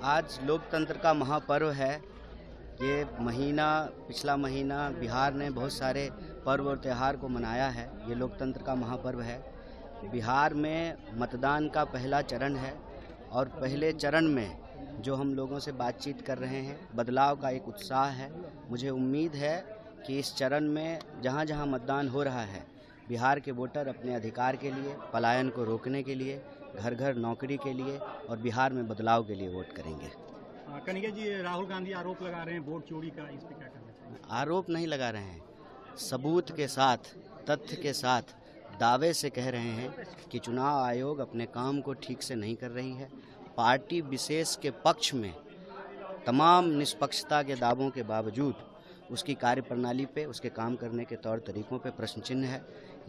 आज लोकतंत्र का महापर्व है। ये पिछला महीना बिहार ने बहुत सारे पर्व और त्यौहार को मनाया है। ये लोकतंत्र का महापर्व है। बिहार में मतदान का पहला चरण है और पहले चरण में जो हम लोगों से बातचीत कर रहे हैं, बदलाव का एक उत्साह है। मुझे उम्मीद है कि इस चरण में जहाँ जहाँ मतदान हो रहा है, बिहार के वोटर अपने अधिकार के लिए, पलायन को रोकने के लिए, घर घर नौकरी के लिए और बिहार में बदलाव के लिए वोट करेंगे। कन्हैया जी, राहुल गांधी आरोप लगा रहे हैं वोट चोरी का, इस पे क्या कहना चाहिए? आरोप नहीं लगा रहे हैं, सबूत के साथ, तथ्य के साथ दावे से कह रहे हैं कि चुनाव आयोग अपने काम को ठीक से नहीं कर रही है। पार्टी विशेष के पक्ष में तमाम निष्पक्षता के दावों के बावजूद उसकी कार्यप्रणाली पे, उसके काम करने के तौर तरीकों पे प्रश्न चिन्ह है।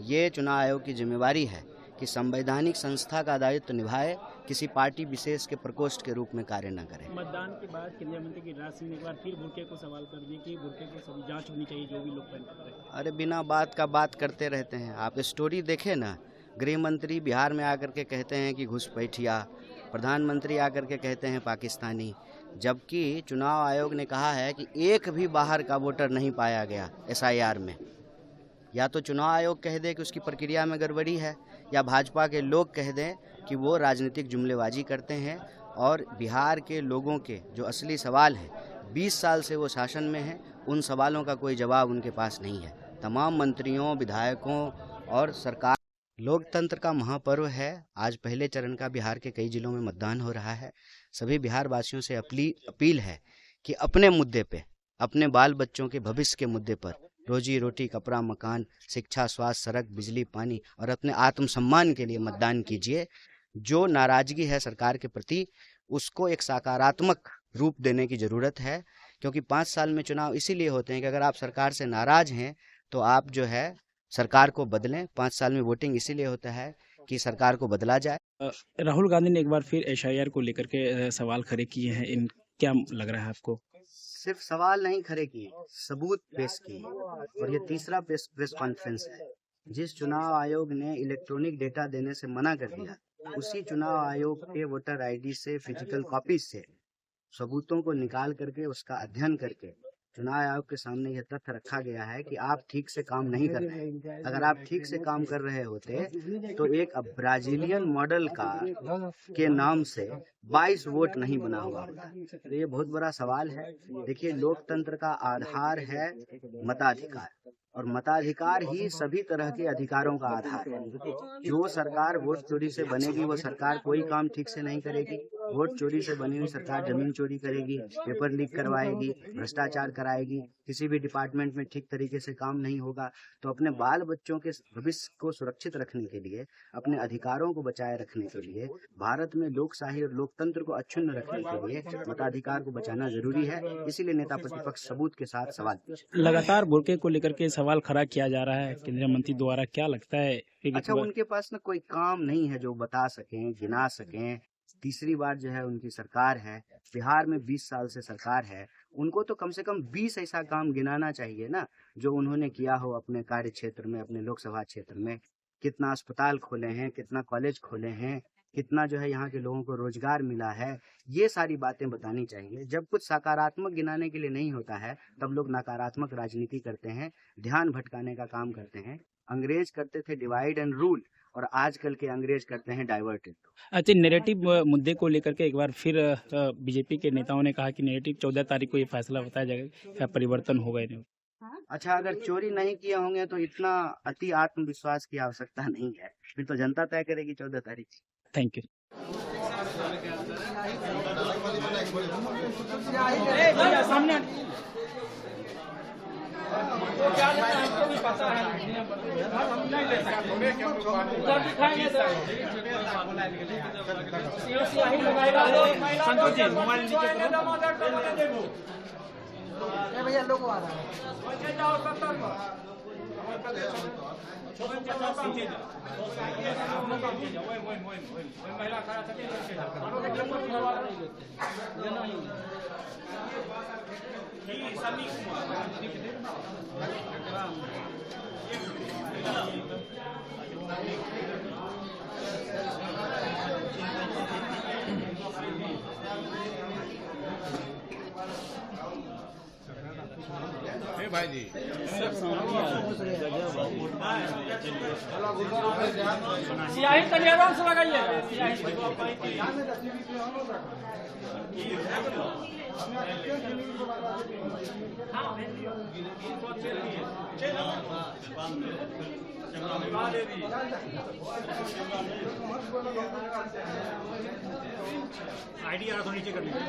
ये चुनाव आयोग की जिम्मेवारी है कि संवैधानिक संस्था का दायित्व निभाए, किसी पार्टी विशेष के प्रकोष्ठ के रूप में कार्य न करे। मतदान के बाद केंद्रीय मंत्री गिरिराज सिंह ने एक बार फिर बुर्के को सवाल कर दिया कि बुर्के की सभी जांच होनी चाहिए, जो भी लोग पहनते हैं। अरे बिना बात का बात करते रहते हैं। आप स्टोरी देखें ना, गृह मंत्री बिहार में आकर के कहते हैं कि घुसपैठिया, प्रधानमंत्री आकर के कहते हैं पाकिस्तानी, जबकि चुनाव आयोग ने कहा है कि एक भी बाहर का वोटर नहीं पाया गया SIR में। या तो चुनाव आयोग कह दे कि उसकी प्रक्रिया में गड़बड़ी है, या भाजपा के लोग कह दें कि वो राजनीतिक जुमलेबाजी करते हैं। और बिहार के लोगों के जो असली सवाल हैं, 20 साल से वो शासन में हैं, उन सवालों का कोई जवाब उनके पास नहीं है। तमाम मंत्रियों, विधायकों और सरकार, लोकतंत्र का महापर्व है। आज पहले चरण का बिहार के कई जिलों में मतदान हो रहा है। सभी बिहार वासियों से अपील है कि अपने मुद्दे पे, अपने बाल बच्चों के भविष्य के मुद्दे पर, रोजी रोटी, कपड़ा, मकान, शिक्षा, स्वास्थ्य, सड़क, बिजली, पानी और अपने आत्मसम्मान के लिए मतदान कीजिए। जो नाराजगी है सरकार के प्रति, उसको एक सकारात्मक रूप देने की ज़रूरत है, क्योंकि 5 साल में चुनाव इसीलिए होते हैं कि अगर आप सरकार से नाराज हैं तो आप जो है सरकार को बदलें। 5 साल में वोटिंग इसीलिए होता है कि सरकार को बदला जाए। राहुल गांधी ने एक बार फिर SIR को लेकर के सवाल खड़े किए हैं, इन क्या लग रहा है आपको? सिर्फ सवाल नहीं खड़े किए, सबूत पेश किए। और ये तीसरा प्रेस कॉन्फ्रेंस है। जिस चुनाव आयोग ने इलेक्ट्रॉनिक डेटा देने से मना कर दिया, उसी चुनाव आयोग के वोटर ID से, फिजिकल कॉपीज से सबूतों को निकाल करके, उसका अध्ययन करके चुनाव आयोग के सामने यह तथ्य रखा गया है कि आप ठीक से काम नहीं कर रहे। अगर आप ठीक से काम कर रहे होते तो एक ब्राजीलियन मॉडल के नाम से 22 वोट नहीं बना हुआ होता। तो ये बहुत बड़ा सवाल है। देखिए, लोकतंत्र का आधार है मताधिकार, और मताधिकार ही सभी तरह के अधिकारों का आधार है। जो सरकार वोट चोरी से बनेगी, वो सरकार कोई काम ठीक से नहीं करेगी। वोट चोरी से बनी हुई सरकार जमीन चोरी करेगी, पेपर लीक करवाएगी, भ्रष्टाचार कराएगी, किसी भी डिपार्टमेंट में ठीक तरीके से काम नहीं होगा। तो अपने बाल बच्चों के भविष्य को सुरक्षित रखने के लिए, अपने अधिकारों को बचाए रखने के लिए, भारत में लोकशाही और लोकतंत्र को अक्षुण्ण रखने के लिए मताधिकार को बचाना जरूरी है। इसीलिए नेता प्रतिपक्ष सबूत के साथ सवाल पूछे। लगातार बुर्के को लेकर के सवाल खड़ा किया जा रहा है केंद्रीय मंत्री द्वारा, क्या लगता है? अच्छा, उनके पास ना कोई काम नहीं है जो बता सकें, गिना सकें। तीसरी बार जो है उनकी सरकार है, बिहार में 20 साल से सरकार है। उनको तो कम से कम 20 ऐसा काम गिनाना चाहिए ना, जो उन्होंने किया हो अपने कार्य क्षेत्र में, अपने लोकसभा क्षेत्र में। कितना अस्पताल खोले हैं, कितना कॉलेज खोले हैं, कितना जो है यहाँ के लोगों को रोजगार मिला है, ये सारी बातें बतानी चाहिए। जब कुछ सकारात्मक गिनाने के लिए नहीं होता है, तब लोग नकारात्मक राजनीति करते हैं, ध्यान भटकाने का काम करते हैं। अंग्रेज करते थे डिवाइड एंड रूल, और आजकल के अंग्रेज करते हैं डाइवर्ट एंड रूल। अच्छा, नैरेटिव मुद्दे को लेकर के एक बार फिर बीजेपी के नेताओं ने कहा कि नैरेटिव 14 तारीख को ये फैसला बताया जाएगा, क्या परिवर्तन होगा इन्हें? अच्छा, अगर चोरी नहीं किए होंगे तो इतना अति आत्मविश्वास की आवश्यकता नहीं है, फिर तो जनता तय करेगी 14 तारीख। Thank you. भैया लोगो आ रहा है। भाई जी। सियाही तनियारों से लगाइएगा। आईडी आ रहा तो नीचे कर लीजिए।